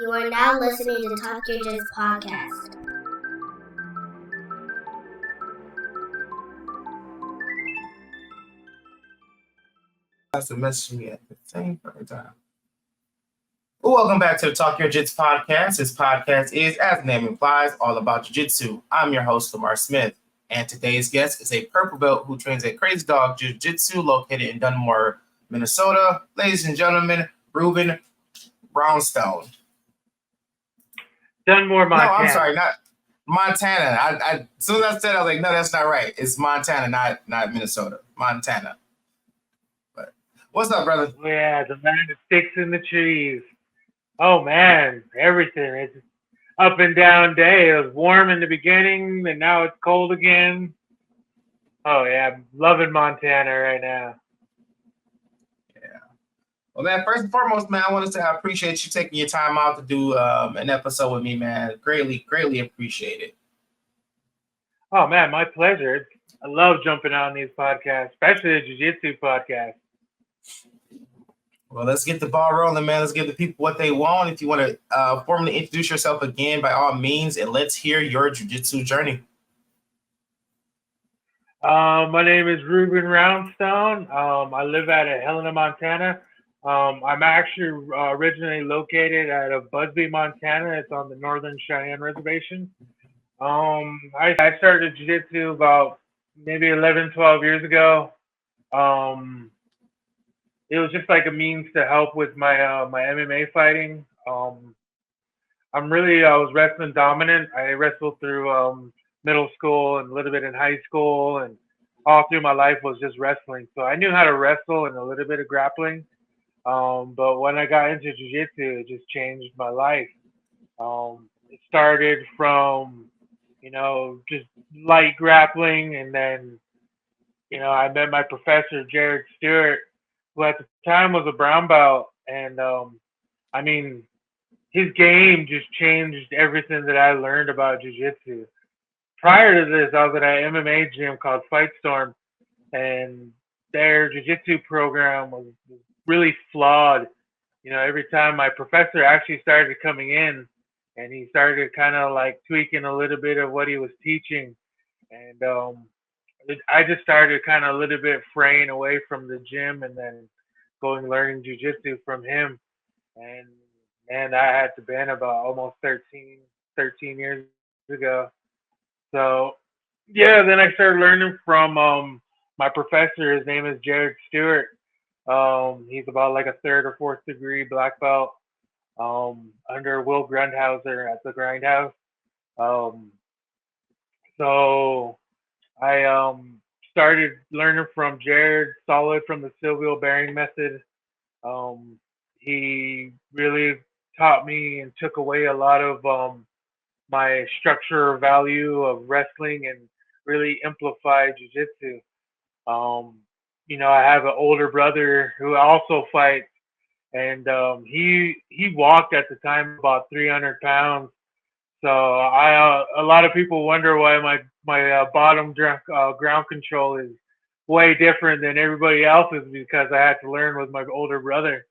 You are now listening to Talk Your Jits podcast. Has to message me at the same time. Well, welcome back to the Talk Your Jits podcast. This podcast is, as the name implies, all about jiu-jitsu. I'm your host, Lamar Smith, and today's guest is a purple belt who trains at Crazy Dog Jiu-Jitsu located in Dunmore, Minnesota. Ladies and gentlemen, Reuben Roundstone. Dunmore, Montana. No, I'm sorry, not Montana. As soon as I said it, I was like, no, that's not right. It's Montana, not Minnesota. Montana. But what's up, brother? Yeah, the man that sticks in the trees. Oh, man, everything. It's up and down day. It was warm in the beginning, and now it's cold again. Oh, yeah, I'm loving Montana right now. Well, man, first and foremost, man, I appreciate you taking your time out to do an episode with me, man. Greatly appreciate it. Oh, man, my pleasure. I love jumping on these podcasts, especially the Jiu-Jitsu podcast. Well, let's get the ball rolling, man. Let's give the people what they want. If you want to formally introduce yourself again, by all means, and let's hear your Jiu-Jitsu journey. My name is Reuben Roundstone. I live out of Helena, Montana. I'm actually originally located out of Busby, Montana. It's on the Northern Cheyenne Reservation. I started Jiu-Jitsu about maybe 11, 12 years ago. It was just like a means to help with my my MMA fighting. I was wrestling dominant. I wrestled through middle school and a little bit in high school, and all through my life was just wrestling. So I knew how to wrestle and a little bit of grappling. But when I got into jiu-jitsu, it just changed my life. It started from, just light grappling, and then, I met my professor, Jared Stewart, who at the time was a brown belt, and his game just changed everything that I learned about jiu-jitsu. Prior to this, I was at an MMA gym called Fight Storm, and their jiu-jitsu program was really flawed. Every time my professor actually started coming in, and he started kind of like tweaking a little bit of what he was teaching, and I just started kind of a little bit fraying away from the gym, and then learning jiu-jitsu from him. And I had to been about almost 13 years ago. So yeah, then I started learning from my professor. His name is Jared Stewart. He's about like a third or fourth degree black belt under Will Grundhauser at the Grindhouse. So I started learning from Jared Solid from the Silvio bearing method. He really taught me and took away a lot of my structure value of wrestling and really amplified jiu-jitsu. I have an older brother who also fights, and he walked at the time about 300 pounds. So a lot of people wonder why my bottom ground control is way different than everybody else's, because I had to learn with my older brother,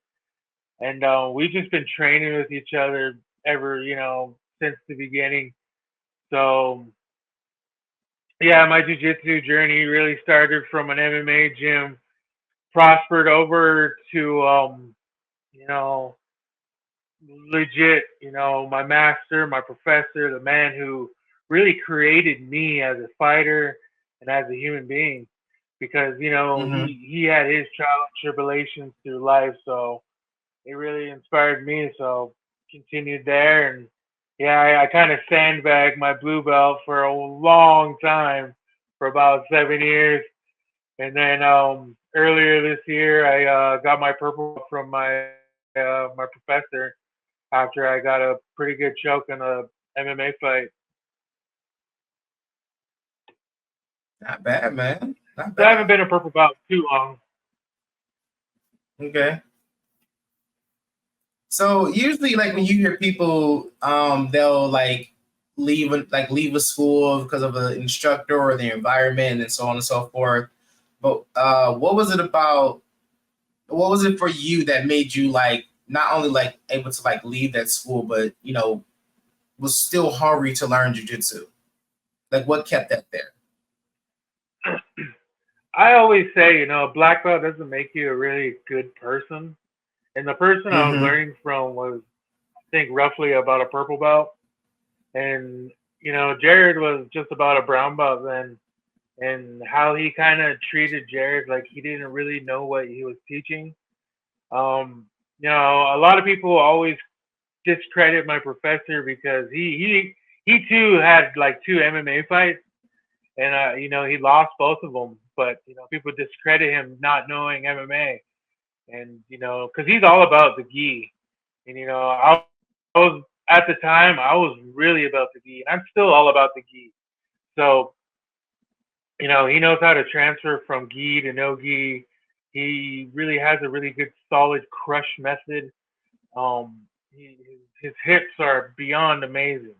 and we've just been training with each other ever since the beginning. So yeah, my jiu-jitsu journey really started from an MMA gym, prospered over to legit, my master, my professor, the man who really created me as a fighter and as a human being, because he had his trials and tribulations through life, so it really inspired me. So continued there, and yeah, I kind of sandbagged my blue belt for a long time, for about 7 years, and then earlier this year I got my purple belt from my professor after I got a pretty good choke in a MMA fight. Not bad, man. Not So bad. I haven't been a purple belt too long. Okay. So usually, like when you hear people, they'll like leave a school because of an instructor or the environment and so on and so forth. But what was it for you that made you like not only like able to like leave that school, but you know, was still hungry to learn jujitsu? Like, what kept that there? I always say, a black belt doesn't make you a really good person. And the person I was Mm-hmm. learning from was, I think, roughly about a purple belt. And, Jared was just about a brown belt then. And how he kind of treated Jared like he didn't really know what he was teaching. Um, a lot of people always discredit my professor because he too had like 2 MMA fights, and he lost both of them. But people discredit him not knowing MMA, and because he's all about the gi, and I was at the time I was really about the gi, and I'm still all about the gi. So he knows how to transfer from gi to no gi. He really has a really good solid crush method. His hips are beyond amazing.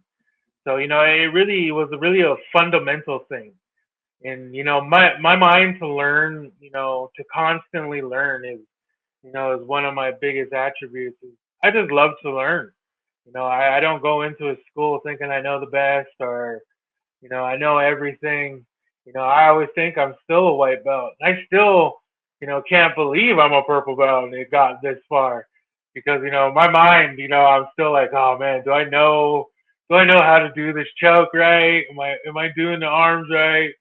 So it really was really a fundamental thing. And my mind to learn, to constantly learn is one of my biggest attributes. I just love to learn. I don't go into a school thinking I know the best or I know everything. I always think I'm still a white belt. I still, can't believe I'm a purple belt and it got this far. Because, my mind, I'm still like, oh man, do I know how to do this choke right? Am I doing the arms right?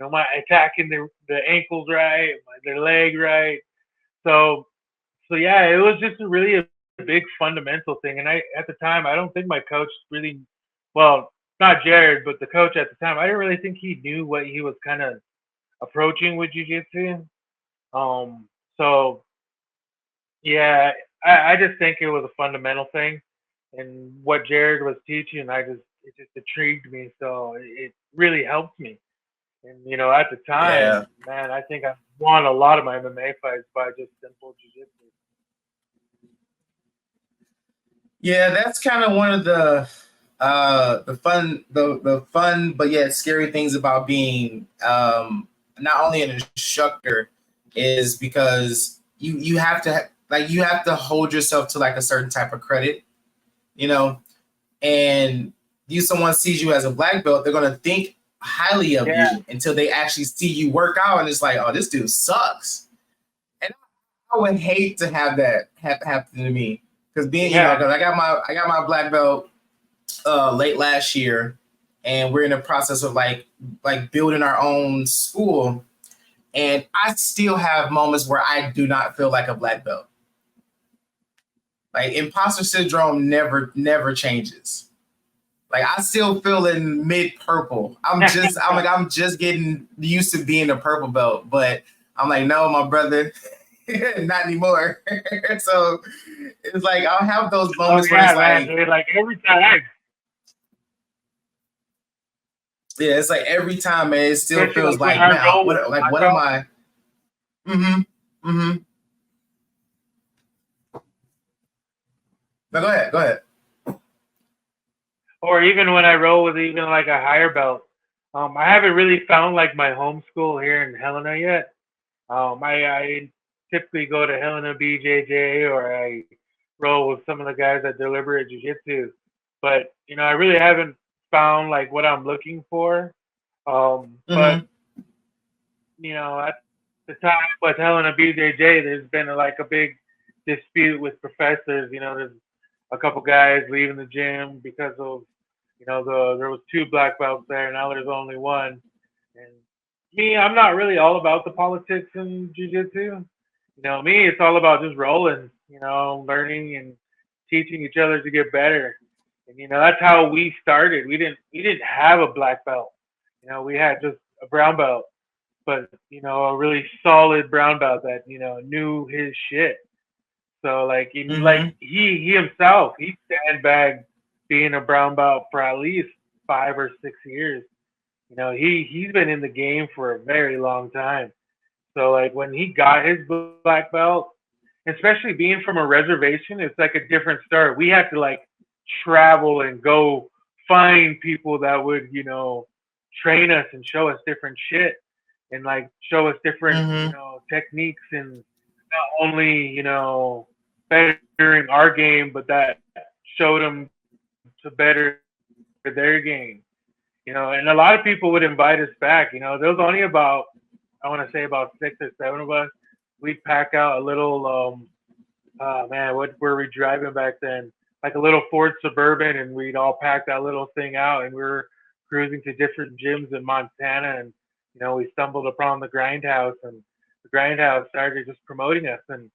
Am I attacking the ankles right? The leg right? So yeah, it was just a big fundamental thing. And at the time, I don't think my coach really, well, not Jared, but the coach at the time, I didn't really think he knew what he was kind of approaching with jujitsu. So yeah, I just think it was a fundamental thing, and what Jared was teaching, it just intrigued me. So it really helped me. And at the Yeah. time, man, I think I won a lot of my MMA fights by just simple jujitsu. Yeah, that's kind of one of the fun but yet scary things about being not only an instructor is because you have to like you have to hold yourself to like a certain type of credit, you know, and someone sees you as a black belt, they're gonna think highly of Yeah, you until they actually see you work out and it's like, oh, this dude sucks. And I would hate to have that happen to me because being, yeah, because I got my black belt late last year, and we're in the process of like building our own school, and I still have moments where I do not feel like a black belt. Like imposter syndrome never changes. Like I still feel in mid purple. I'm just getting used to being a purple belt, but I'm like, no, my brother, not anymore. So it's like I'll have those oh moments where yeah, it's man, like, dude, like every time, yeah, it's like every time, man, it still especially feels like when like, I man, roll with what black what am belt. I? Mm-hmm. But go ahead. Or even when I roll with even like a higher belt. I haven't really found like my home school here in Helena yet. I typically go to Helena BJJ or I roll with some of the guys that Deliberate Jiu Jitsu, but I really haven't found like what I'm looking for. But Mm-hmm. at the time with Helena BJJ, there's been like a big dispute with professors. There's a couple guys leaving the gym because of there was 2 black belts there. Now there's only one. And me, I'm not really all about the politics in jujitsu. Me, it's all about just rolling. Learning and teaching each other to get better. And that's how we started. We didn't have a black belt. We had just a brown belt, but a really solid brown belt that knew his shit. So like Mm-hmm. he himself, he sandbagged being a brown belt for at least 5 or 6 years. He's been in the game for a very long time. So like when he got his black belt, especially being from a reservation, it's like a different story. We had to like travel and go find people that would, train us and show us different shit and like show us different, Mm-hmm. techniques and not only, better bettering our game, but that showed them to better their game. And a lot of people would invite us back. There was only about, I want to say about 6 or 7 of us. We'd pack out a little, what were we driving back then? Like a little Ford Suburban, and we'd all pack that little thing out, and we were cruising to different gyms in Montana, and we stumbled upon the Grindhouse, and the Grindhouse started just promoting us, and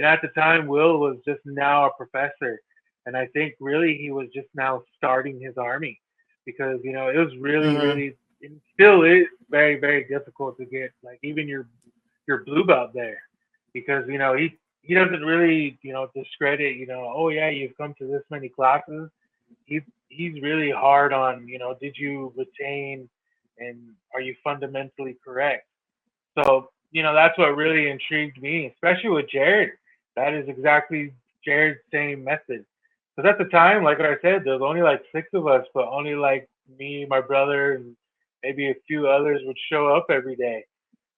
at the time, Will was just now a professor, and I think really he was just now starting his army, because it was really, really, it still is very, very difficult to get like even your blue belt there, because he doesn't really discredit oh yeah, you've come to this many classes. He's really hard on did you retain, and are you fundamentally correct? So that's what really intrigued me, especially with Jared. That is exactly Jared's same method. Because at the time, like I said, there was only like 6 of us, but only like me, my brother, and maybe a few others would show up every day.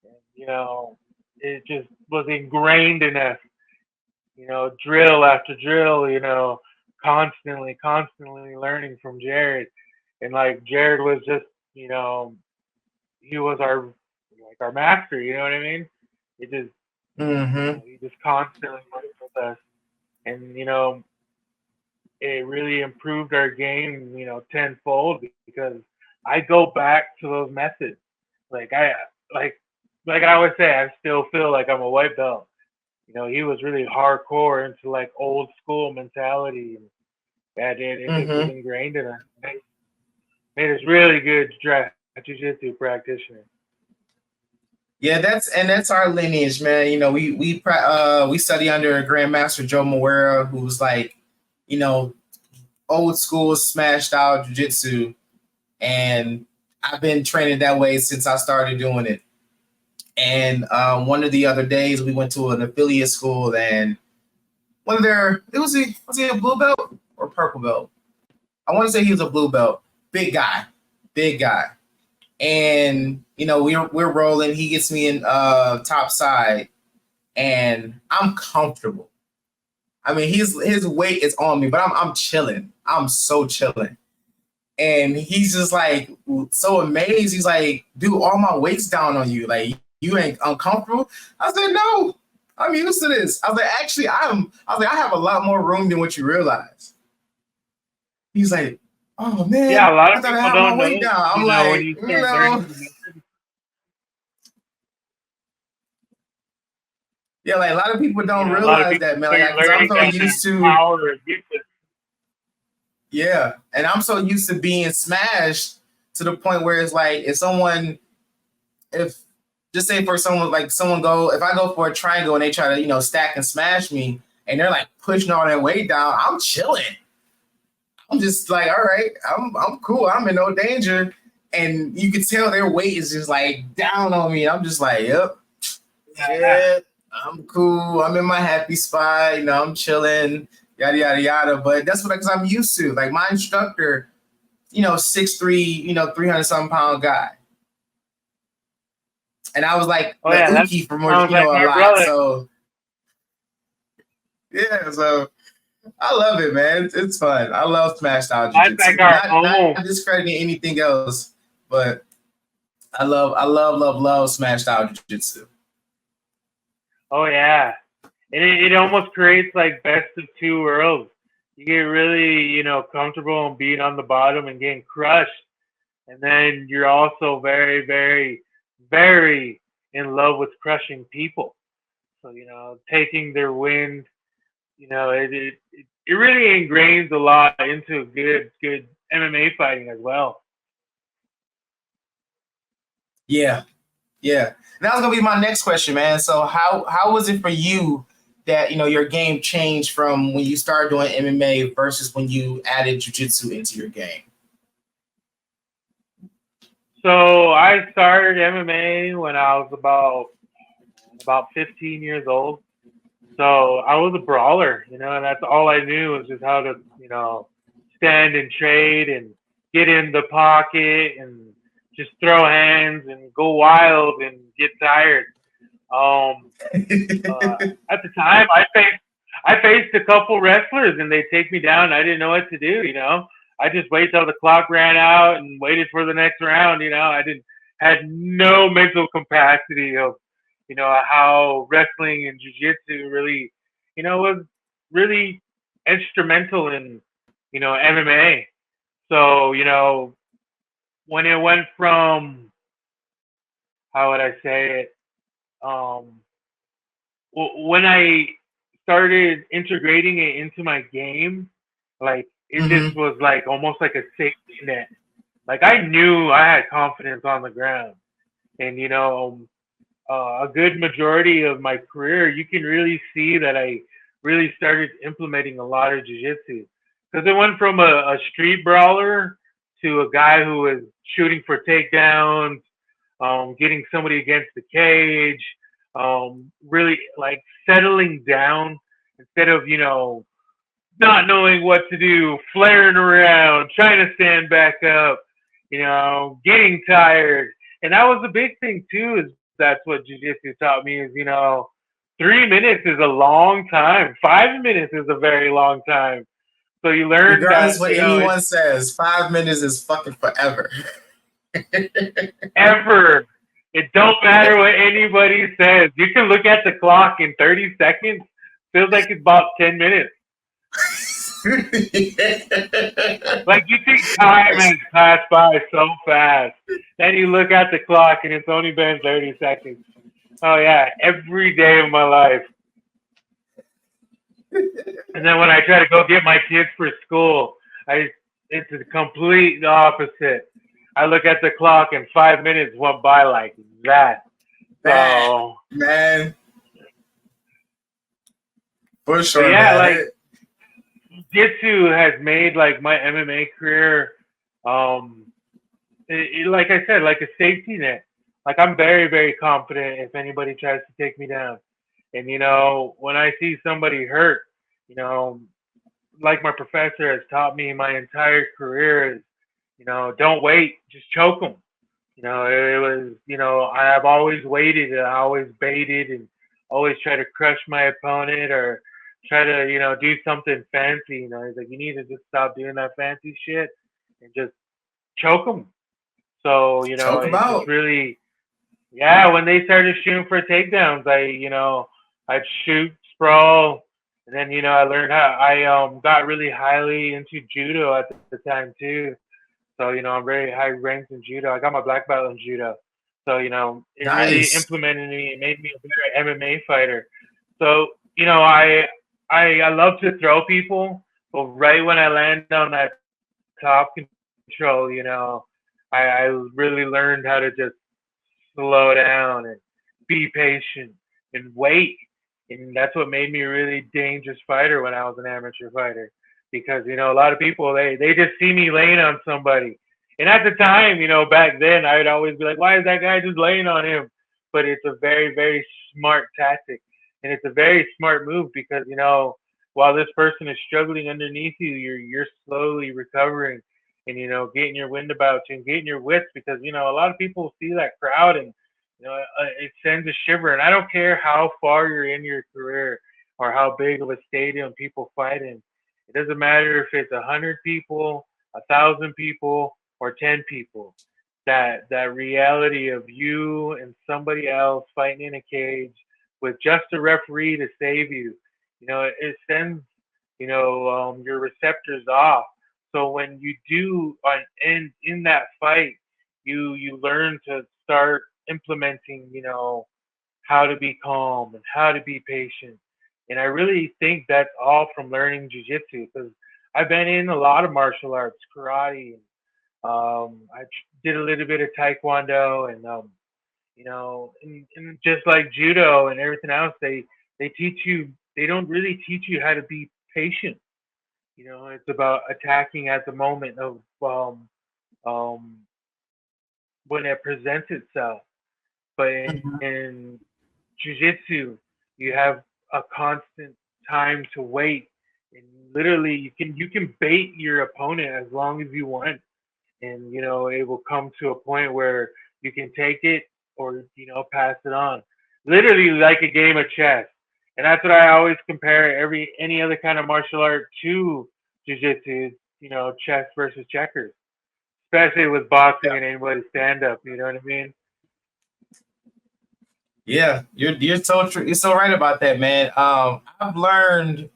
And, it just was ingrained in us, drill after drill, constantly learning from Jared. And like Jared was just, he was our master, you know what I mean? It just, he just constantly worked with us. And, it really improved our game, tenfold, because I go back to those methods. Like I always say, I still feel like I'm a white belt. He was really hardcore into like old school mentality, and that it just was ingrained in us. Made us really good jiu-jitsu practitioners. Yeah, that's our lineage, man. We study under Grandmaster Joe Moera, who's like, old school smashed out jiu-jitsu, and I've been training that way since I started doing it. And one of the other days we went to an affiliate school, and was he a blue belt or purple belt? I want to say he was a blue belt. Big guy. And we're rolling. He gets me in top side, and I'm comfortable. I mean, his weight is on me, but I'm chilling. I'm so chilling. And he's just like so amazed. He's like, dude, all my weight's down on you. Like, you ain't uncomfortable? I said, no, I'm used to this. I was like, actually, I have a lot more room than what you realize. He's like, oh man, yeah, a lot of I people don't know. Down. I'm like, when you start learning. Yeah, like a lot of people don't realize that, man. Like, because I'm so used to yeah, and I'm so used to being smashed to the point where it's like, if I go for a triangle and they try to stack and smash me, and they're like pushing all that weight down, I'm chilling. I'm just like, all right, I'm cool. I'm in no danger. And you can tell their weight is just like down on me. I'm just like, yep, yeah, I'm cool. I'm in my happy spot. I'm chilling, yada, yada, yada. But that's because I'm used to. Like my instructor, 6'3", 300-something pound guy. And I was like, Uki from a lot. Brother. So yeah, so I love it, man. It's fun. I love smashed out jiu-jitsu. Not discrediting anything else, but I love smashed out jiu-jitsu. Oh yeah, and it almost creates like best of 2 worlds. You get really comfortable and being on the bottom and getting crushed, and then you're also very, very, very in love with crushing people. So taking their wind. It really ingrains a lot into good MMA fighting as well. Yeah. That was gonna be my next question, man. So how was it for you that your game changed from when you started doing MMA versus when you added jiu-jitsu into your game? So I started MMA when I was about 15 years old. So I was a brawler, and that's all I knew was just how to, stand and trade and get in the pocket and just throw hands and go wild and get tired. At the time, I I faced a couple wrestlers and they take me down. I didn't know what to do. I just wait till the clock ran out and waited for the next round. I had no mental capacity of, how wrestling and jiu-jitsu really, was really instrumental in, MMA. So, when it went from, how would I say it? Um, when I started integrating it into my game, like it just Mm-hmm. was like almost like a safety net. Like I knew I had confidence on the ground, and a good majority of my career, you can really see that I really started implementing a lot of jiu-jitsu because it went from a street brawler to a guy who was shooting for takedowns, getting somebody against the cage, really like settling down instead of, not knowing what to do, flaring around, trying to stand back up, getting tired. And that was the big thing too, is that's what jiu-jitsu taught me is, 3 minutes is a long time. 5 minutes is a very long time. So you learn Regardless that, what it's anyone says, 5 minutes is fucking forever. ever. It don't matter what anybody says. You can look at the clock in 30 seconds. Feels like it's about 10 minutes. Like you think time has passed by so fast. Then you look at the clock and it's only been 30 seconds. Oh yeah, every day of my life. And then when I try to go get my kids for school, it's the complete opposite. I look at the clock and 5 minutes went by like that. So Man, for but sure, yeah, man. like Jitsu has made like my MMA career, um, like I said, like a safety net. Like I'm very, very confident if anybody tries to take me down. And when I see somebody hurt, you know, like my professor has taught me my entire career is, don't wait, just choke them. It was, I have always waited and I always baited and always try to crush my opponent or try to, do something fancy. He's like, you need to just stop doing that fancy shit and just choke them. So, Choke them it just out. really, yeah, when they started shooting for takedowns, I'd shoot, sprawl, and then, I learned how, I got really highly into judo at the time too. So, I'm very high ranked in judo. I got my black belt in judo. So, it really Nice. implemented me. It made me a better MMA fighter. So, I love to throw people, but right when I land on that top control, I really learned how to just slow down and be patient and wait. And that's what made me a really dangerous fighter when I was an amateur fighter. Because, a lot of people, they just see me laying on somebody. And at the time, back then, I would always be like, why is that guy just laying on him? But it's a very, very smart tactic. And it's a very smart move because, while this person is struggling underneath you, you're slowly recovering and, getting your wind about you and getting your wits because, a lot of people see that crowd and, it sends a shiver. And I don't care how far you're in your career or how big of a stadium people fight in. It doesn't matter if it's 100 people, 1,000 people, or 10 people. That reality of you and somebody else fighting in a cage with just a referee to save you, it sends your receptors off. So when you do in that fight, you learn to start implementing, how to be calm and how to be patient. And I really think that's all from learning jujitsu because I've been in a lot of martial arts, karate, and I did a little bit of taekwondo, and and just like judo and everything else, they teach you. They don't really teach you how to be patient. It's about attacking at the moment of um, when it presents itself. But in jujitsu, you have a constant time to wait, and literally you can bait your opponent as long as you want, and it will come to a point where you can take it or pass it on. Literally like a game of chess. And that's what I always compare any other kind of martial art to jiu-jitsu, chess versus checkers, especially with boxing and anybody stand up, you know what I mean? Yeah, you're so true. You're so right about that, man. I've learned,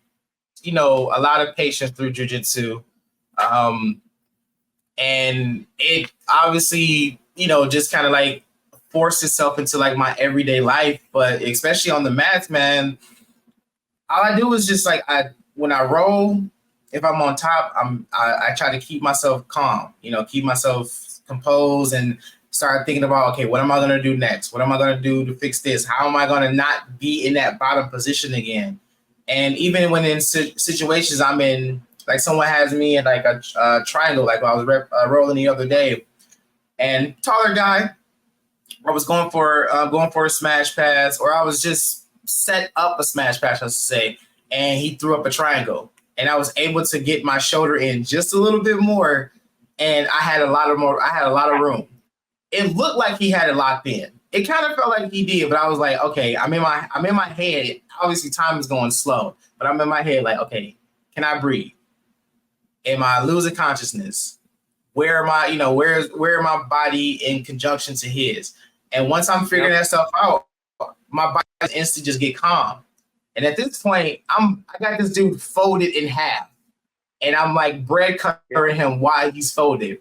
a lot of patience through jujitsu, and it obviously, just kind of like forced itself into like my everyday life. But especially on the mats, man, all I do is just like when I roll, if I'm on top, I try to keep myself calm, keep myself composed and start thinking about, okay, what am I going to do next? What am I going to do to fix this? How am I going to not be in that bottom position again? And even when in situations I'm in, like someone has me in like a triangle, like I was rolling the other day, and taller guy, I was going for a smash pass, or I was just set up a smash pass, I should say, and he threw up a triangle, and I was able to get my shoulder in just a little bit more, and I had a lot of room. It looked like he had it locked in. It kind of felt like he did, but I was like, okay, I'm in my head. Obviously, time is going slow, but I'm in my head like, okay, can I breathe? Am I losing consciousness? Where am I? Where my body in conjunction to his? And once I'm figuring that stuff out, my body instantly just get calm. And at this point, I got this dude folded in half, and I'm like bread cutting him while he's folded.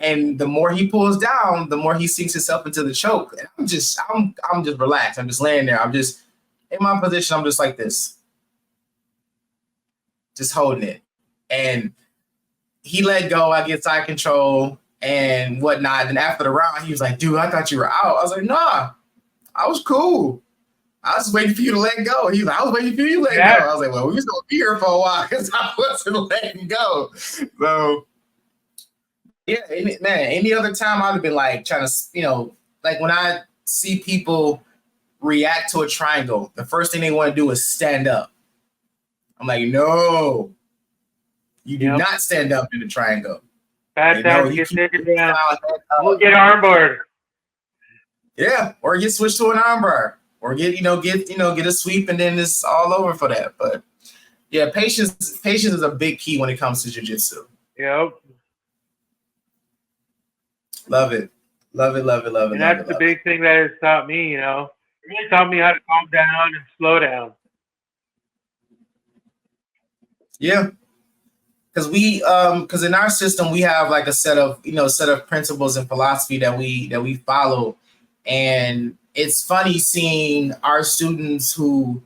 And the more he pulls down, the more he sinks himself into the choke. And I'm just relaxed. I'm just laying there. I'm just in my position. I'm just like this, just holding it. And he let go. I get side control and whatnot. And after the round, he was like, dude, I thought you were out. I was like, nah, I was cool. I was waiting for you to let go. He was like, I was waiting for you to let go. I was like, well, we was going to be here for a while because I wasn't letting go. So, yeah, any other time I'd have been like trying to, like when I see people react to a triangle, the first thing they want to do is stand up. I'm like, no, you do not stand up in a triangle. Bad time to get taken down. We'll get armbar. Yeah, or get switched to an armbar, or get a sweep, and then it's all over for that. But yeah, patience is a big key when it comes to jiu-jitsu. Yep. Love it. And that's the big thing that has taught me, It really taught me how to calm down and slow down. Yeah. Because in our system we have like a set of principles and philosophy that we follow, and it's funny seeing our students who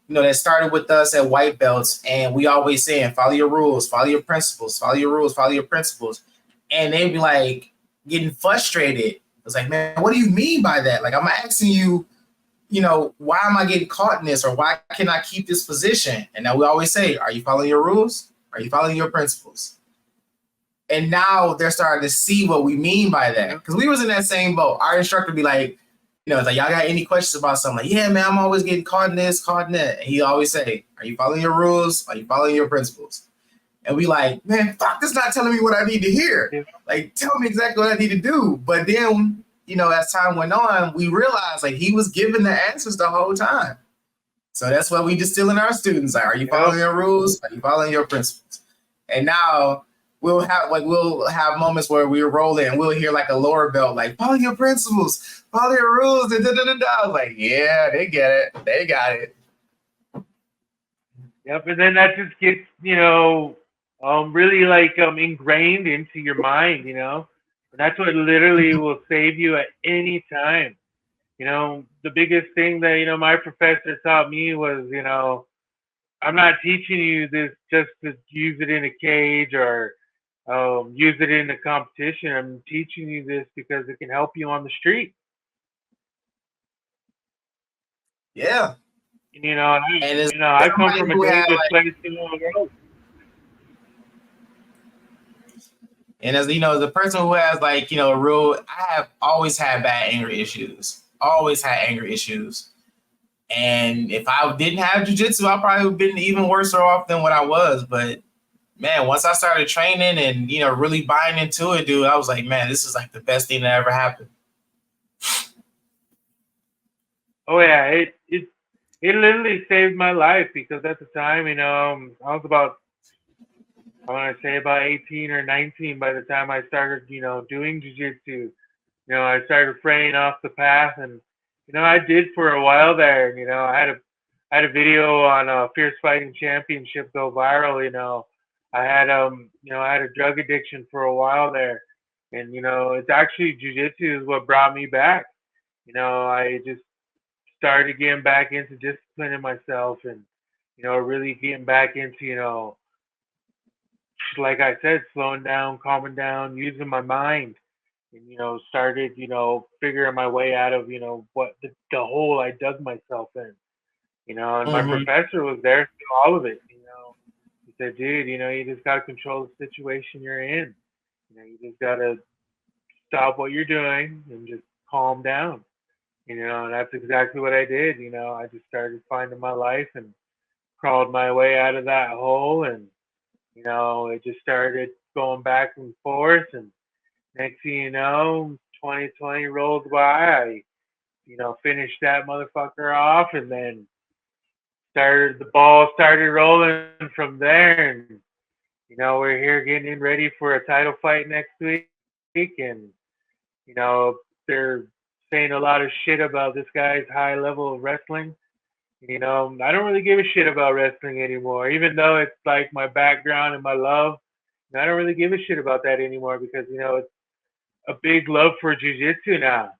that started with us at white belts, and we always saying follow your rules, follow your principles, follow your rules, follow your principles, and they'd be like getting frustrated. It's like, man, what do you mean by that? Like, I'm asking you, why am I getting caught in this, or why can I keep this position? And now we always say, are you following your rules? Are you following your principles? And now they're starting to see what we mean by that. Because we was in that same boat. Our instructor would be like, it's like, y'all got any questions about something? Like, yeah, man, I'm always getting caught in this, caught in that. And he always say, are you following your rules? Are you following your principles? And we like, man, fuck, this not telling me what I need to hear. Yeah. Like, tell me exactly what I need to do. But then, as time went on, we realized like he was giving the answers the whole time. So that's what we distill in our students. Like, are you following your rules? Are you following your principles? And now we'll have moments where we're rolling and we'll hear like a lower belt, like, follow your principles, follow your rules. I was like, yeah, they get it. They got it. Yep. And then that just gets, really like ingrained into your mind, And that's what literally will save you at any time. The biggest thing that, my professor taught me was, I'm not teaching you this just to use it in a cage or use it in a competition. I'm teaching you this because it can help you on the street. Yeah. I come from a dangerous place in the world. And as as a person who has like, I have always had bad anger issues. Always had anger issues. And if I didn't have jiu-jitsu, I probably would have been even worse off than what I was. But man, once I started training and, really buying into it, dude, I was like, man, this is like the best thing that ever happened. Oh yeah. it literally saved my life because at the time, I was about, I want to say about 18 or 19 by the time I started, doing jujitsu. I started fraying off the path, and I did for a while there. And I had a video on Fierce Fighting Championship go viral. I had a drug addiction for a while there, and it's actually jujitsu is what brought me back. I just started getting back into disciplining myself, and really getting back into like I said, slowing down, calming down, using my mind, and started figuring my way out of what the hole I dug myself in. And my Mm-hmm. professor was there through all of it. He said, dude, you just gotta control the situation you're in. You just gotta stop what you're doing and just calm down. And that's exactly what I did. I just started finding my life and crawled my way out of that hole, and it just started going back and forth. And next thing you know, 2020 rolled by. I finished that motherfucker off, and then the ball started rolling from there. And we're here getting ready for a title fight next week, and they're saying a lot of shit about this guy's high level of wrestling. I don't really give a shit about wrestling anymore, even though it's like my background and my love. I don't really give a shit about that anymore because it's a big love for jujitsu now.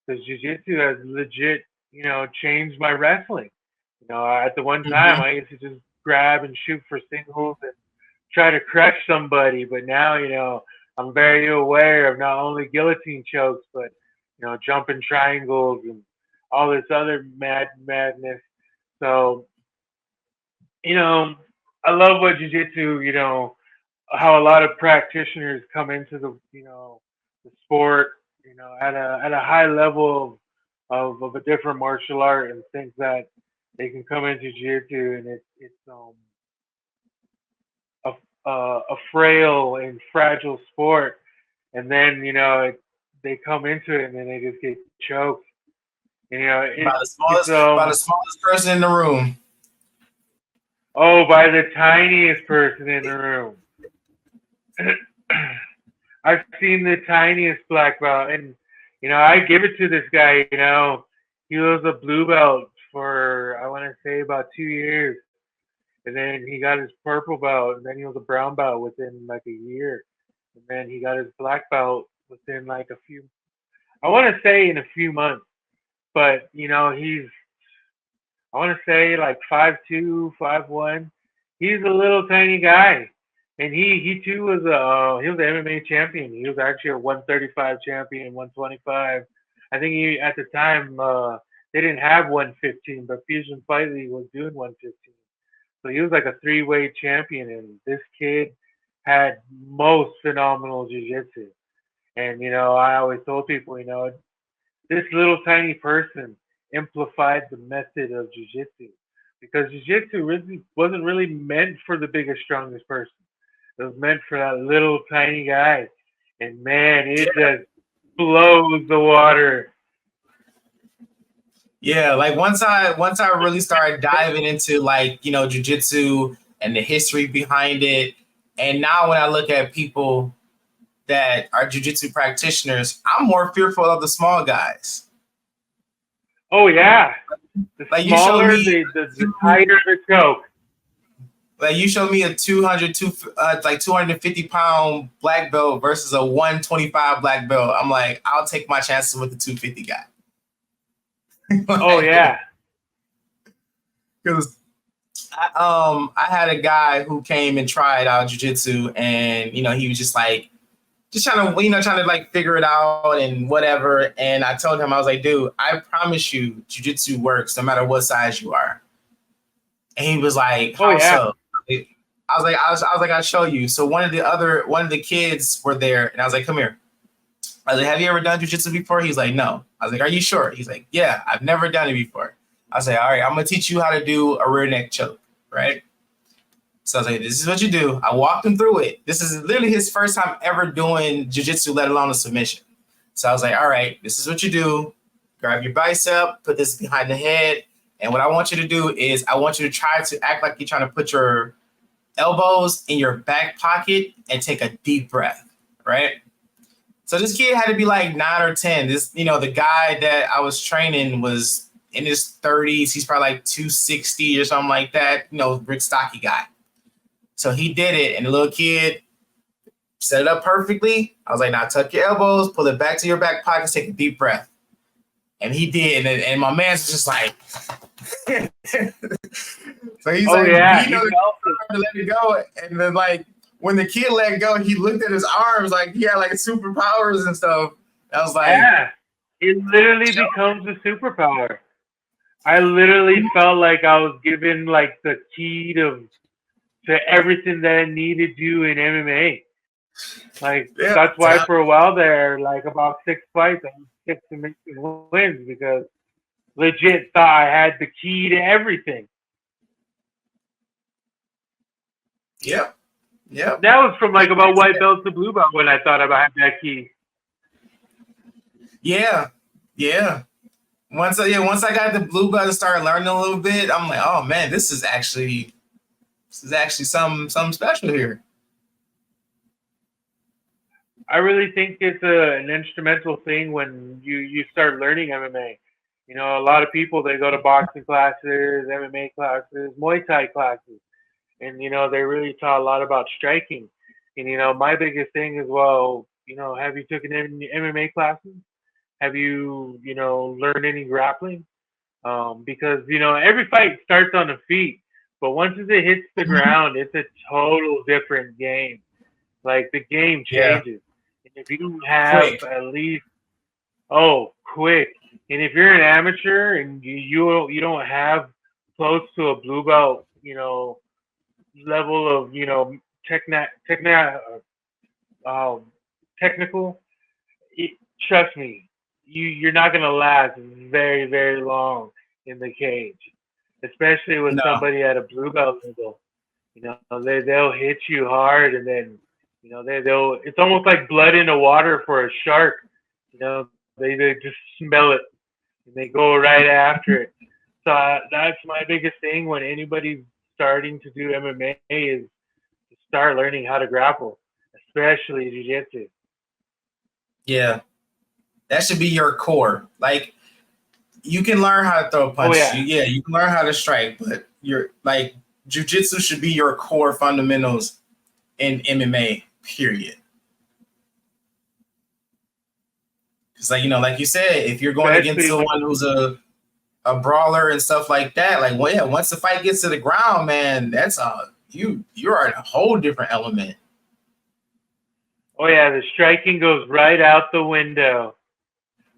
Because jujitsu has legit, changed my wrestling. At the one time Mm-hmm. I used to just grab and shoot for singles and try to crush somebody, but now I'm very aware of not only guillotine chokes, but jumping triangles and all this other madness. So I love what jujitsu, how a lot of practitioners come into the sport, at a high level of a different martial art and think that they can come into jiu-jitsu and it's a a frail and fragile sport, and then they come into it and then they just get choked. By the It's smallest person in the room. oh, by the tiniest person in the room. I've seen the tiniest black belt, and I give it to this guy. He was a blue belt for I want to say about 2 years, and then he got his purple belt, and then he was a brown belt within like a year, and then he got his black belt within like a few. I want to say in a few months, but he's I want to say like 5'2", 5'1". He's a little tiny guy, and he too was he was an MMA champion. He was actually a 135 champion, 125. I think he at the time they didn't have 115, but Fusion Fight League was doing 115. So he was like a three-weight champion, and this kid had most phenomenal jiu-jitsu. And I always told people, this little tiny person amplified the method of jiu-jitsu because jiu-jitsu really wasn't really meant for the biggest, strongest person. It was meant for that little tiny guy, and man, it just blows the water. Yeah, like once I really started diving into like, jujitsu and the history behind it. And now when I look at people that are jujitsu practitioners, I'm more fearful of the small guys. Oh yeah, the Like you showed smaller, me, the tighter the choke. like you showed me a 250-pound black belt versus a 125 black belt. I'm like, I'll take my chances with the 250 guy. Oh yeah. Because I had a guy who came and tried out jujitsu, and he was just trying to like figure it out and whatever. And I told him, I was like, dude, I promise you, jujitsu works no matter what size you are. And he was like, Oh how yeah. so? I was like, I'll show you. So one of the kids were there, and I was like, come here. I was like, have you ever done jujitsu before? He's like, no. I was like, are you sure? He's like, yeah, I've never done it before. I was like, all right, I'm gonna teach you how to do a rear neck choke, right? So I was like, this is what you do. I walked him through it. This is literally his first time ever doing jiu-jitsu, let alone a submission. So I was like, all right, this is what you do. Grab your bicep, put this behind the head, And what I want you to do is I want you to try to act like you're trying to put your elbows in your back pocket and take a deep breath, right? So this kid had to be like 9 or 10. This, the guy that I was training was in his 30s. He's probably like 260 or something like that, Rick Stocky guy. So he did it, and the little kid set it up perfectly. I was like, now tuck your elbows, pull it back to your back pocket, take a deep breath. And he did, and my man's just like, so he's to let it go. And then like when the kid let go, he looked at his arms like he had like superpowers and stuff. I was like, yeah, it literally becomes a superpower. I literally felt like I was given like the key to everything that I needed to do in MMA. Like that's why for a while there, like about 6 fights, I was 6 to make wins because legit thought I had the key to everything. Yep. That was from like about white belt to blue belt when I thought I had that key. Yeah. Once I got the blue belt and started learning a little bit, I'm like, oh man, this is actually something special here. I really think it's an instrumental thing when you start learning MMA. A lot of people, they go to boxing classes, MMA classes, Muay Thai classes, and they really taught a lot about striking. And my biggest thing is, well, have you taken any MMA classes? Have you learned any grappling? Because every fight starts on the feet, but once it hits the ground, it's a total different game. Like the game changes. And if you don't have at least quick. And if you're an amateur and you don't have close to a blue belt, level of technical, trust me, you're not gonna last very, very long in the cage, especially with somebody at a blue belt level. They'll hit you hard, and then they'll. It's almost like blood in the water for a shark. They just smell it and they go right after it. So that's my biggest thing when anybody's starting to do MMA is to start learning how to grapple, especially jiu-jitsu. Yeah, that should be your core. Like you can learn how to throw a punch. You can learn how to strike, but you're like jiu-jitsu should be your core fundamentals in MMA. Period. It's like, like you said, if you're going against someone who's a brawler and stuff like that, like, well, yeah, once the fight gets to the ground, man, that's you're in a whole different element. Oh yeah, the striking goes right out the window.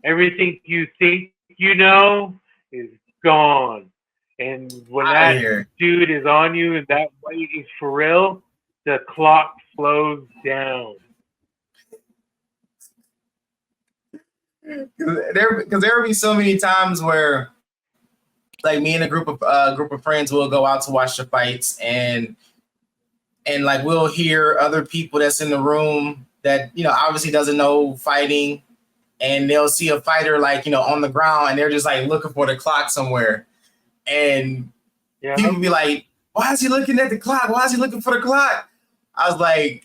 Everything you think is gone. And when that dude is on you and that weight is for real, the clock slows down. Because there will be so many times where, like, me and a group of friends will go out to watch the fights, and like we'll hear other people that's in the room that obviously doesn't know fighting, and they'll see a fighter like on the ground, and they're just like looking for the clock somewhere, and people be like, "Why is he looking at the clock? Why is he looking for the clock?" I was like,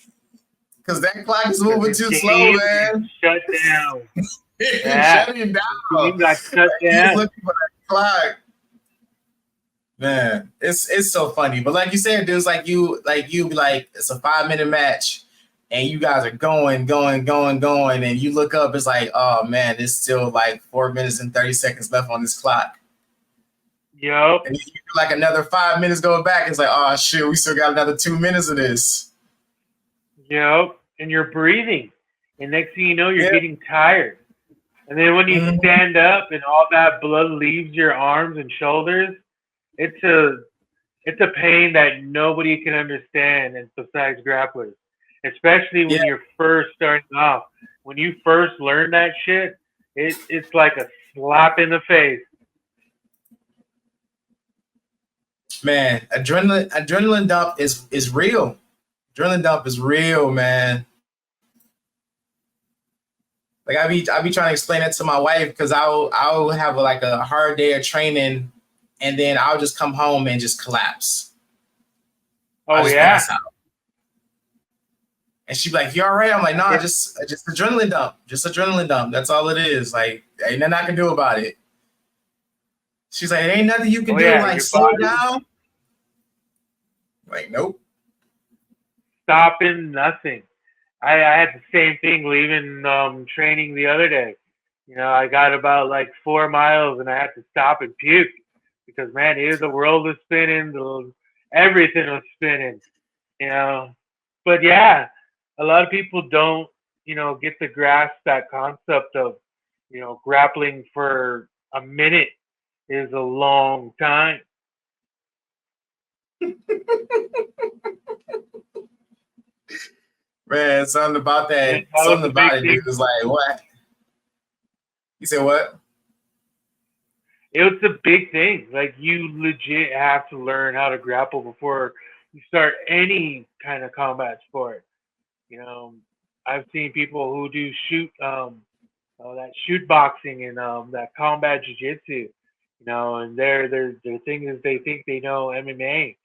"Because that clock is moving too slow, man. Shut down." Shutting down. You got shut down. He's looking for that clock. Man, it's so funny. But like you said, dudes, like you be like, it's a 5-minute match, and you guys are going, and you look up, it's like, oh man, there's still like 4 minutes and 30 seconds left on this clock. Yep. And you like another 5 minutes going back, it's like, oh shoot, we still got another 2 minutes of this. Yep. And you're breathing. And next thing you know, you're getting tired. And then when you stand up and all that blood leaves your arms and shoulders, it's a pain that nobody can understand and besides grapplers. Especially when you're first starting off. When you first learn that shit, it's like a slap in the face. Man, adrenaline dump is real. Adrenaline dump is real, man. Like I be trying to explain it to my wife because I'll have like a hard day of training, and then I'll just come home and just collapse. Oh yeah. Pass out. And she'd be like, "You all right?" I'm like, "No, just adrenaline dump. Just adrenaline dump. That's all it is. Like, ain't nothing I can do about it." She's like, "Ain't nothing you can do. Yeah, like, slow it down." Like, nope. Stopping nothing. I had the same thing leaving training the other day. You know, I got about like 4 miles and I had to stop and puke because man, the world was spinning, everything was spinning. You know, but yeah, a lot of people don't, get to grasp that concept of, grappling for a minute is a long time. Man, something about that. That Something about it, thing. dude. Is like, what? You said what? It was a big thing. Like you legit have to learn how to grapple before you start any kind of combat sport. You know, I've seen people who do that shoot boxing and that combat jiu-jitsu. You know, and their thing is they think they know MMA,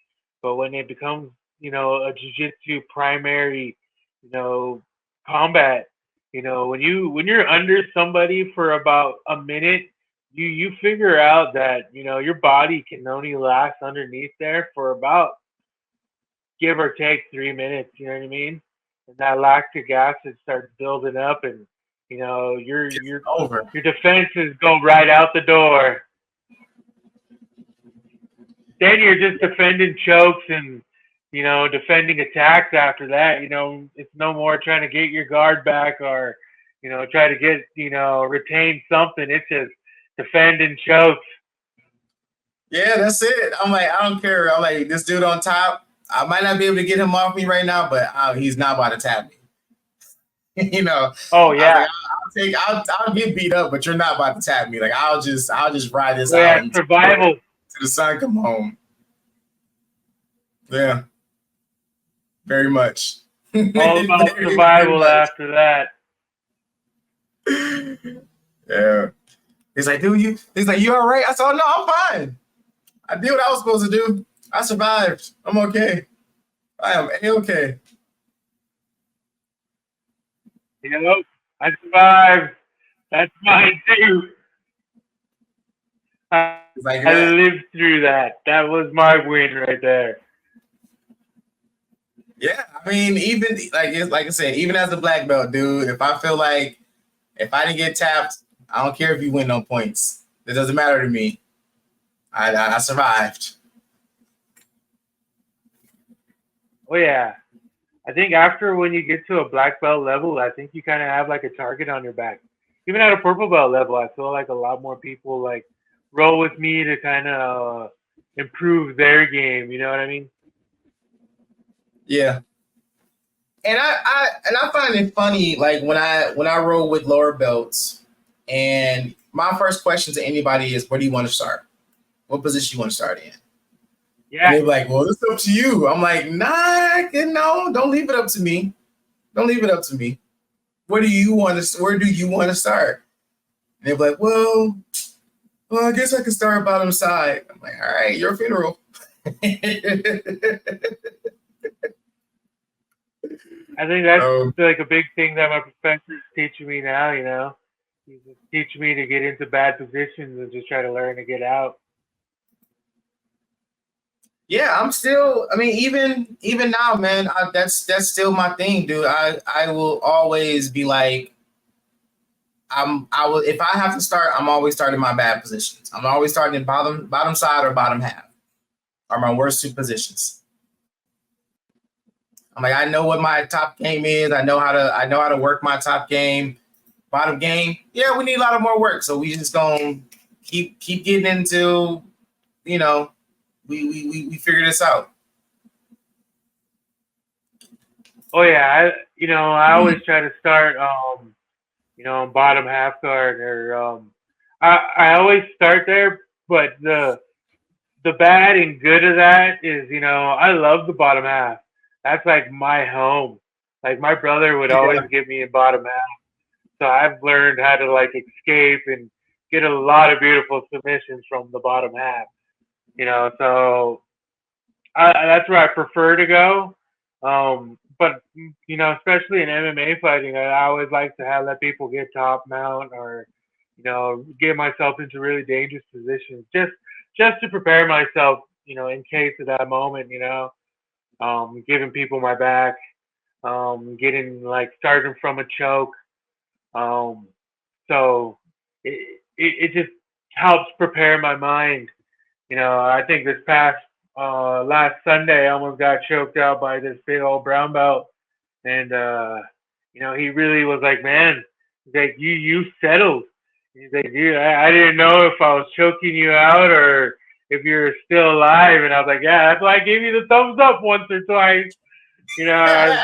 but when it becomes a jiu-jitsu primary, combat, when you're under somebody for about a minute, you figure out that your body can only last underneath there for about give or take 3 minutes. You know what I mean? And that lactic acid starts building up, and your Over. your defenses go right out the door. Then you're just defending chokes and defending attacks after that. It's no more trying to get your guard back or try to get retain something. It's just defending chokes. Yeah, that's it. I'm like, I don't care. I'm like, this dude on top, I might not be able to get him off me right now, but he's not about to tap me. Oh yeah. I'll get beat up, but you're not about to tap me. Like I'll just ride this Yeah, out survival. To the sun come home. Yeah. Very much. All about survival after that. Yeah. He's like, you all right? I said, oh, no, I'm fine. I did what I was supposed to do. I survived. I'm okay. I am A-okay. I survived. That's mine too. I lived through that. That was my win right there. Yeah, I mean, even like I said, even as a black belt, dude, if I feel like if I didn't get tapped, I don't care if you win no points. It doesn't matter to me. I survived. Oh yeah. I think after when you get to a black belt level, I think you kind of have like a target on your back. Even at a purple belt level, I feel like a lot more people like roll with me to kind of improve their game. You know what I mean? Yeah. And I find it funny, like when I roll with lower belts, and my first question to anybody is, where do you want to start? What position you want to start in? Yeah. And they're like, well, it's up to you. I'm like, nah, no, don't leave it up to me. Don't leave it up to me. Where do you want to start? And they're like, well, I guess I can start bottom side. I'm like, all right, your funeral. I think that's like a big thing that my professor is teaching me now, He's teaching me to get into bad positions and just try to learn to get out. Yeah, I'm still. I mean, even now, man, that's still my thing, dude. I will always be like, I will if I have to start. I'm always starting my bad positions. I'm always starting in bottom side or bottom half are my worst two positions. I'm like, I know what my top game is. I know how to work my top game. Bottom game, yeah, we need a lot of more work. So we just gonna keep getting into, we figure this out. Oh yeah, I always try to start bottom half guard or I always start there, but the bad and good of that is, I love the bottom half. That's like my home. Like my brother would always get me in bottom half. So I've learned how to like escape and get a lot of beautiful submissions from the bottom half. So that's where I prefer to go. But especially in MMA fighting, I always like to let people get top mount or get myself into really dangerous positions just to prepare myself, in case of that moment, giving people my back, getting like starting from a choke. Um, so it just helps prepare my mind. I think this past last Sunday, I almost got choked out by this big old brown belt, and he really was like, "Man, he's like you settled." He's like, "Dude, I didn't know if I was choking you out or if you're still alive." And I was like, "Yeah, that's why I gave you the thumbs up once or twice." You know,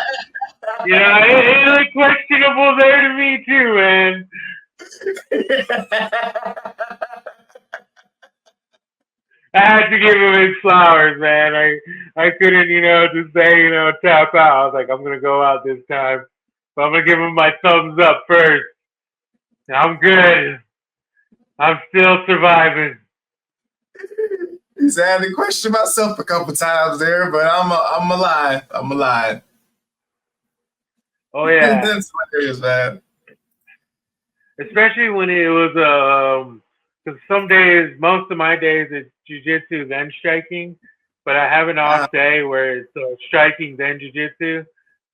it looked questionable there to me too, man. I had to give him his flowers, man. I couldn't, just say, tap out. I was like, I'm gonna go out this time, but I'm gonna give him my thumbs up first. I'm good. I'm still surviving. I had to question myself a couple times there, but I'm alive. I'm alive. Oh yeah. That's hilarious, man. Especially when it was because some days, most of my days, it's jujitsu then striking, but I have an off day where it's striking then jujitsu.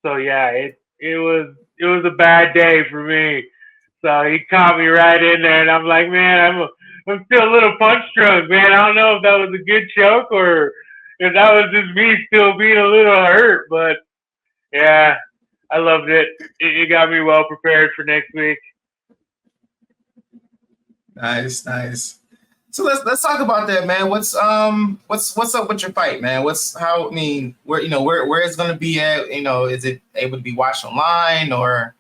So yeah, it was a bad day for me. So he caught me right in there, and I'm like, man, I'm still a little punch drunk, man. I don't know if that was a good choke or if that was just me still being a little hurt, but yeah, I loved it. It got me well prepared for next week. Nice, nice. So let's talk about that, man. What's up with your fight, man? Where it's gonna be at? Is it able to be watched online or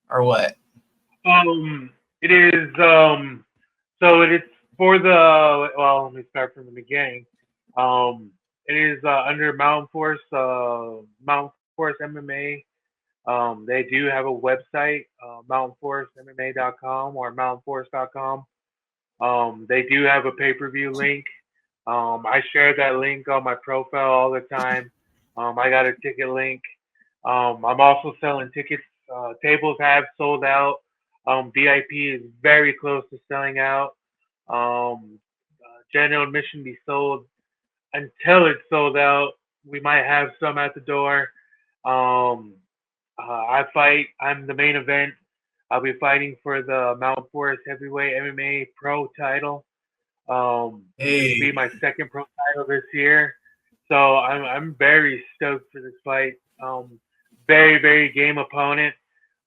what? It is so it is for the well. Let me start from the beginning. It is under Mountain Force MMA. They do have a website, mountainforcemma.com or mountainforce.com. They do have a pay-per-view link. I share that link on my profile all the time. I got a ticket link. I'm also selling tickets. Tables have sold out. VIP is very close to selling out. General admission be sold until it's sold out. We might have some at the door. Um, I fight. I'm the main event. I'll be fighting for the Mount Forest Heavyweight MMA Pro title. This will be my second pro title this year, so I'm very stoked for this fight. Very very game opponent.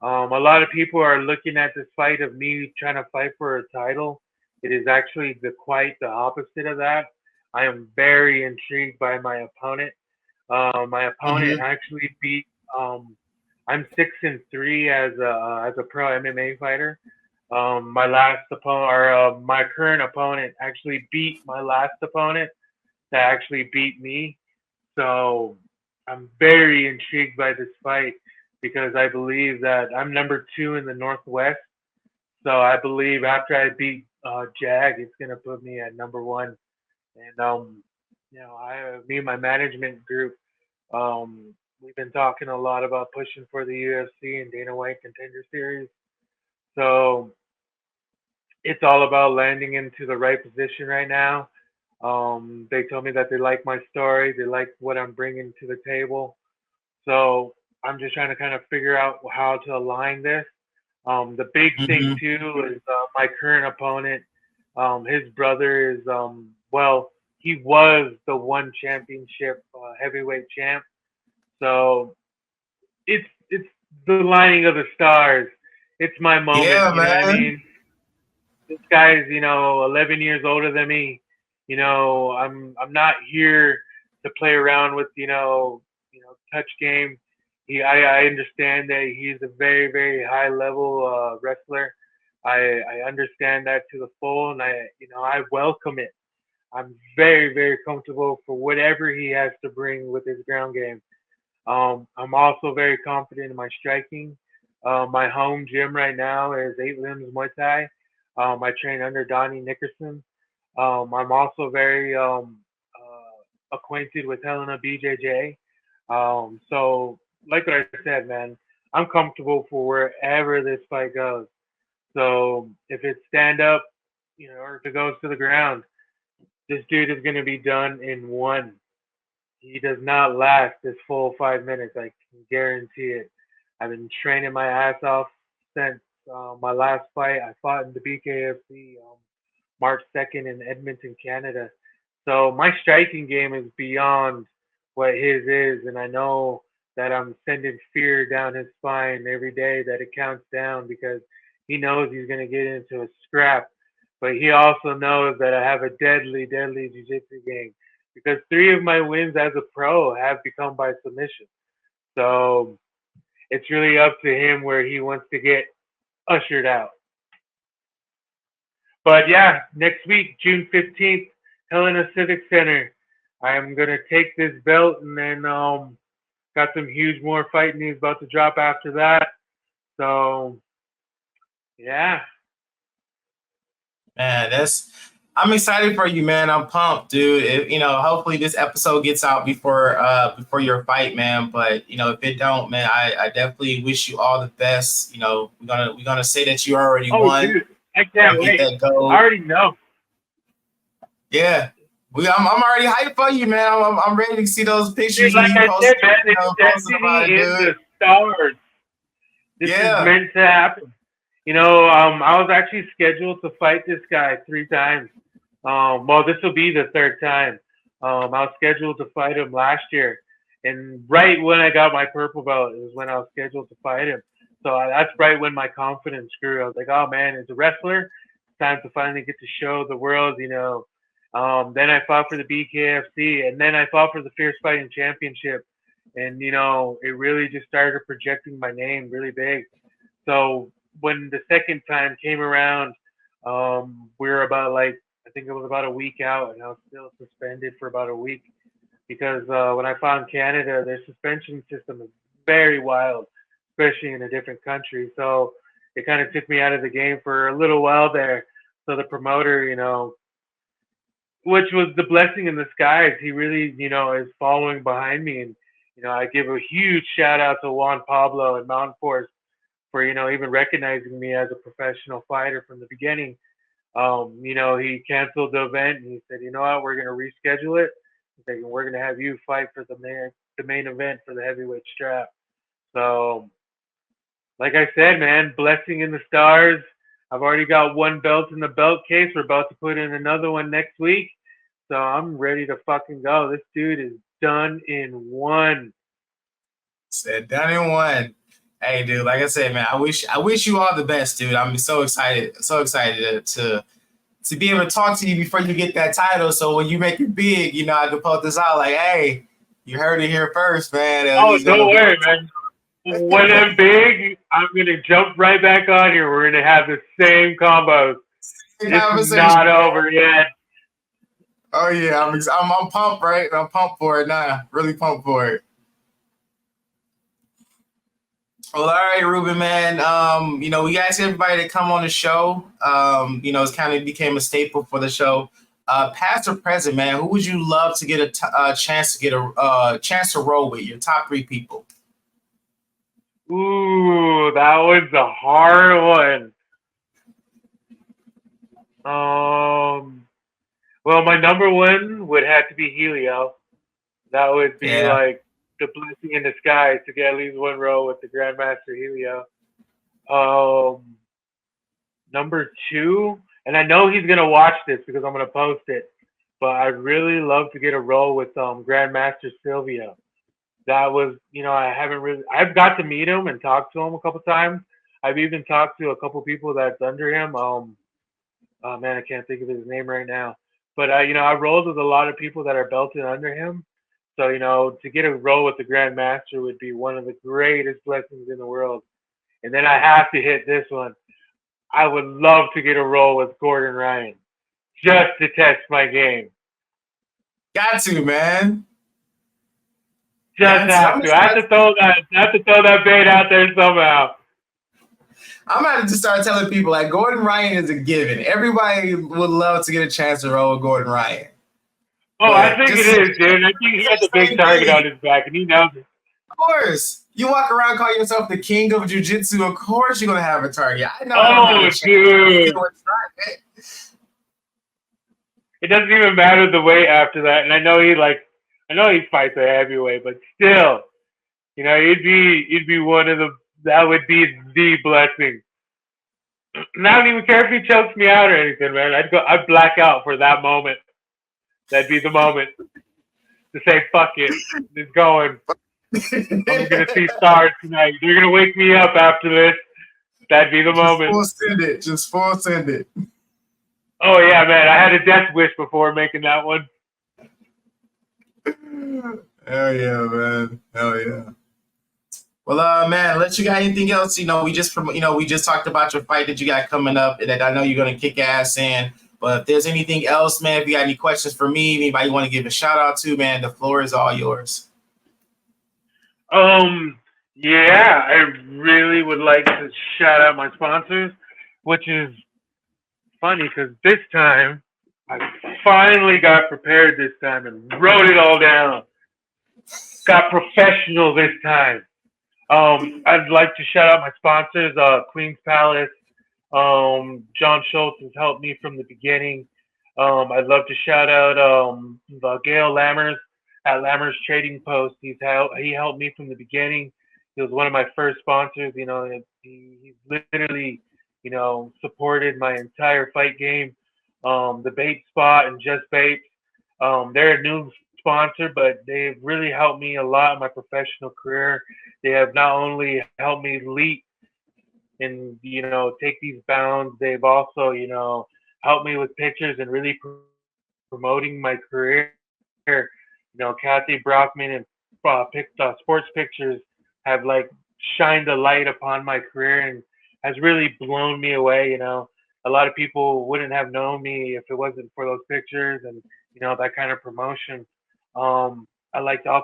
A lot of people are looking at this fight of me trying to fight for a title. It is actually quite the opposite of that. I am very intrigued by my opponent. My opponent actually beat. I'm 6-3 as a pro MMA fighter. My last opponent, or my current opponent, actually beat my last opponent that actually beat me. So I'm very intrigued by this fight because I believe that I'm number 2 in the Northwest. So I believe after I beat Jag, it's gonna put me at number 1. And me and my management group, we've been talking a lot about pushing for the UFC and Dana White Contender Series. So it's all about landing into the right position right now. They told me that they like my story, they like what I'm bringing to the table. So I'm just trying to kind of figure out how to align this. The big thing too is my current opponent. His brother is he was the one championship heavyweight champ. So it's the lining of the stars. It's my moment. Yeah, you know man. what I mean? This guy's 11 years older than me. I'm not here to play around with touch game. I understand that he's a very very high level wrestler. I understand that to the full, and I welcome it. I'm very very comfortable for whatever he has to bring with his ground game. I'm also very confident in my striking. My home gym right now is 8 Limbs Muay Thai. I train under Donnie Nickerson. I'm also very acquainted with Helena BJJ. So, like what I said, man, I'm comfortable for wherever this fight goes. So, if it's stand up, or if it goes to the ground, this dude is going to be done in one. He does not last this full 5 minutes. I can guarantee it. I've been training my ass off since my last fight. I fought in the BKFC March 2nd in Edmonton, Canada. So my striking game is beyond what his is, and I know that I'm sending fear down his spine every day that it counts down because he knows he's going to get into a scrap. But he also knows that I have a deadly, deadly jiu-jitsu game because 3 of my wins as a pro have become by submission. So it's really up to him where he wants to get ushered out. But yeah, next week, June 15th, Helena Civic Center. I'm going to take this belt and then got some huge more fight news about to drop after that. So, yeah. Man, I'm excited for you, man. I'm pumped, dude. Hopefully this episode gets out before your fight, man. But if it don't, man, I definitely wish you all the best. We're gonna say that you already won. Dude, I can't wait. Get that gold. I already know. Yeah. I'm already hyped for you, man. I'm ready to see those pictures. Dude, like I said, man, it's destiny in the stars. This is meant to happen. I was actually scheduled to fight this guy 3 times. Well, this will be the 3rd time. I was scheduled to fight him last year. And right when I got my purple belt, it was when I was scheduled to fight him. So that's right when my confidence grew. I was like, oh, man, as a wrestler, it's time to finally get to show the world, Then I fought for the BKFC, and then I fought for the Fierce Fighting Championship. And, it really just started projecting my name really big. So when the 2nd time came around, we were about I think it was about a week out, and I was still suspended for about a week because when I fought in Canada, their suspension system is very wild, especially in a different country. So it kind of took me out of the game for a little while there. So the promoter, which was the blessing in disguise, he really, is following behind me. And, I give a huge shout out to Juan Pablo and Mountain Force for, even recognizing me as a professional fighter from the beginning. He canceled the event and he said, you know what, we're going to reschedule it. We're going to have you fight for the main event for the heavyweight strap. So, like I said, man, blessing in the stars. I've already got 1 belt in the belt case. We're about to put in another one next week. So I'm ready to fucking go. This dude is done in 1. Said done in 1. Hey, dude, like I said, man, I wish you all the best, dude. I'm so excited to be able to talk to you before you get that title. So when you make it big, I can put this out like, hey, you heard it here first, man. Oh, don't worry, man. When I'm big, I'm going to jump right back on here. We're going to have the same combos. It's not over yet. Oh, yeah. I'm pumped, right? I'm pumped for it now. Really pumped for it. Well, all right, Reuben, man. We asked everybody to come on the show. It's kind of became a staple for the show. Past or present, man, who would you love to get a chance to get a chance to roll with? Your top 3 people. Ooh, that was a hard one. Well, my number 1 would have to be Helio. That would be like the blessing in disguise to get at least 1 row with the Grandmaster Helio. Number 2, and I know he's gonna watch this because I'm gonna post it, but I'd really love to get a roll with Grandmaster Silvio. That was, I've got to meet him and talk to him a couple times. I've even talked to a couple people that's under him. Oh man, I can't think of his name right now. But I rolled with a lot of people that are belted under him. So, to get a roll with the Grandmaster would be one of the greatest blessings in the world. And then I have to hit this one. I would love to get a roll with Gordon Ryan just to test my game. Got to, man. I have to throw that bait out there somehow. I'm going to just start telling people like Gordon Ryan is a given. Everybody would love to get a chance to roll with Gordon Ryan. Oh, But I think it just is, dude. I think he has a big same target thing. on his back, and he knows it. Of course. You walk around calling yourself the king of jiu-jitsu, of course you're going to have a target. I know I don't have a Oh, chance. dude. It doesn't even matter the weight after that. And I know he fights a heavyweight, but still, you know, he'd be one of that would be the blessing. And I don't even care if he chokes me out or anything, man. I'd black out for that moment. That'd be the moment to say, fuck it. It's going. I'm going to see stars tonight. You're going to wake me up after this. That'd be the moment. Just full send it. Just full send it. Oh, yeah, man. I had a death wish before making that one. Hell yeah, man. Hell yeah. Well, man, unless you got anything else, we just talked about your fight that you got coming up that I know you're going to kick ass in. But if there's anything else, man, if you got any questions for me, anybody you want to give a shout out to, man, the floor is all yours. Yeah, I really would like to shout out my sponsors, which is funny because this time I finally got prepared this time and wrote it all down. Got professional this time. I'd like to shout out my sponsors, Queen's Palace. John Schultz has helped me from the beginning. I'd love to shout out Gail Lammers at Lammers Trading Post. He helped me from the beginning. He was one of my first sponsors. You know, he's literally, supported my entire fight game. The Bait Spot and Just Bait. They're a new sponsor, but they've really helped me a lot in my professional career. They have not only helped me leap and take these bounds, they've also helped me with pictures and really promoting my career. Kathy Brockman and Sports Pictures have like shined a light upon my career and has really blown me away. A lot of people wouldn't have known me if it wasn't for those pictures and that kind of promotion. I like to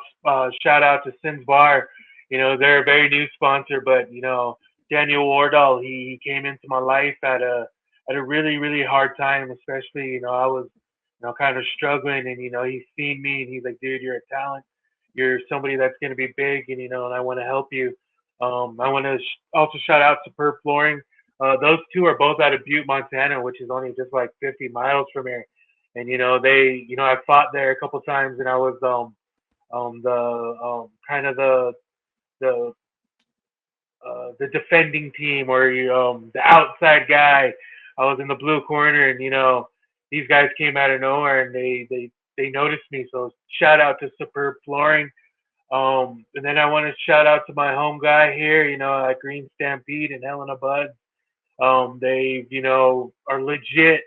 shout out to Sims Bar. They're a very new sponsor, but Daniel Wardall, he came into my life at a really, really hard time, especially, I was, kind of struggling and, he's seen me and he's like, dude, you're a talent. You're somebody that's going to be big and, and I want to help you. I want to also shout out Superb Flooring. Those two are both out of Butte, Montana, which is only just like 50 miles from here. And, I fought there a couple times and I was, kind of the defending team or the outside guy. I was in the blue corner and these guys came out of nowhere and they noticed me. So shout out to Superb Flooring. And then I want to shout out to my home guy here, at Green Stampede and Helena Buds. They, are legit.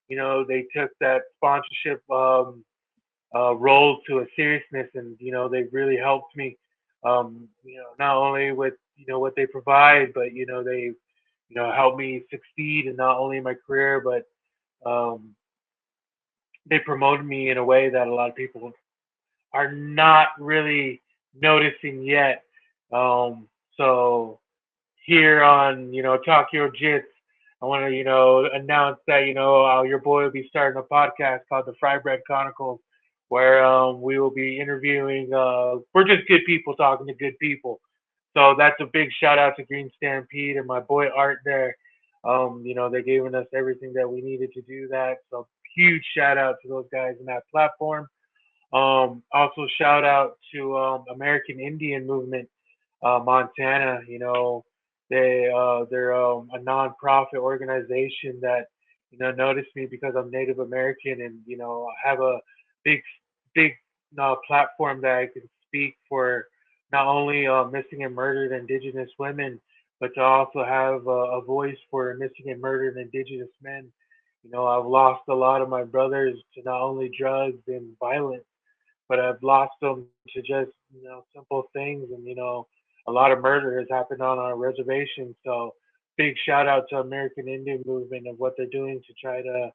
They took that sponsorship role to a seriousness and, they've really helped me, not only with, what they provide, but, they've, helped me succeed in not only my career, but they promoted me in a way that a lot of people are not really noticing yet. So here on, Tokyo Jits, I want to, announce that, your boy will be starting a podcast called the Fry Bread Chronicles, where we will be interviewing, we're just good people talking to good people. So that's a big shout out to Green Stampede and my boy Art there. They're giving us everything that we needed to do that. So huge shout out to those guys in that platform. Also shout out to American Indian Movement, Montana. They're a nonprofit organization that noticed me because I'm Native American and have a big platform that I can speak for not only missing and murdered Indigenous women, but to also have a voice for missing and murdered Indigenous men. I've lost a lot of my brothers to not only drugs and violence, but I've lost them to just simple things, and a lot of murder has happened on our reservation. So big shout out to American Indian Movement of what they're doing to try to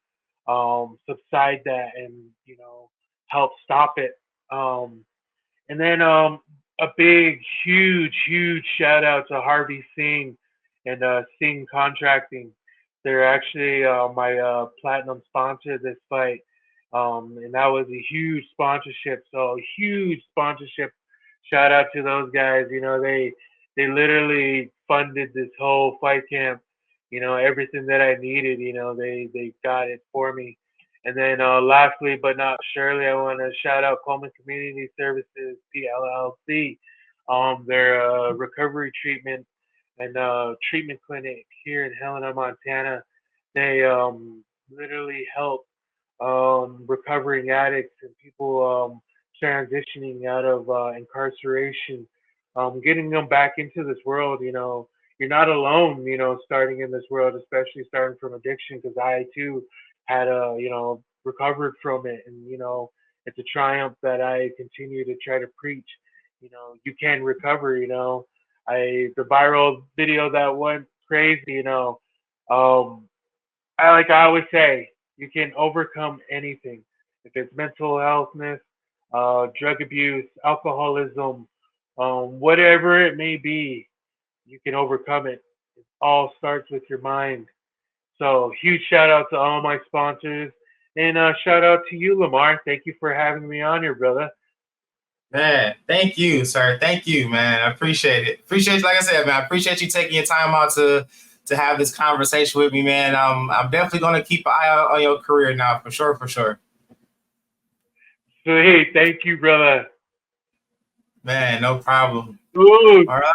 subside that and help stop it. And then a big, huge shout out to Harvey Singh and Sing Contracting. They're actually my platinum sponsor this fight, and that was a huge sponsorship. So huge sponsorship. Shout out to those guys. They literally funded this whole fight camp. Everything that I needed. They got it for me. And then lastly, but not surely, I want to shout out Coleman Community Services, PLLC. Their recovery treatment and treatment clinic here in Helena, Montana. They literally help recovering addicts and people transitioning out of incarceration, getting them back into this world. You're not alone, starting in this world, especially starting from addiction, because I too had, recovered from it. And, it's a triumph that I continue to try to preach. You can recover, the viral video that went crazy, I always say, you can overcome anything. If it's mental healthness, drug abuse, alcoholism, whatever it may be, you can overcome it. It all starts with your mind. So huge shout out to all my sponsors, and shout out to you, Lamar. Thank you for having me on here, brother. Man, thank you, sir. Thank you, man. I appreciate it. Like I said, man, I appreciate you taking your time out to have this conversation with me, man. I'm definitely going to keep an eye out on your career now, for sure, for sure. Sweet. Thank you, brother. Man, no problem. Ooh. All right.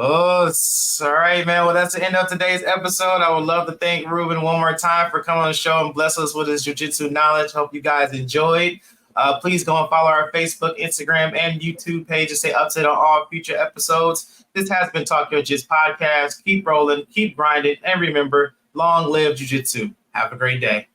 Oh, all right, man. Well, that's the end of today's episode. I would love to thank Reuben one more time for coming on the show and bless us with his jiu-jitsu knowledge. Hope you guys enjoyed. Please go and follow our Facebook, Instagram, and YouTube page to stay up to date on all future episodes. This has been Talk Your Jits podcast. Keep rolling, keep grinding, and remember, long live jiu-jitsu. Have a great day.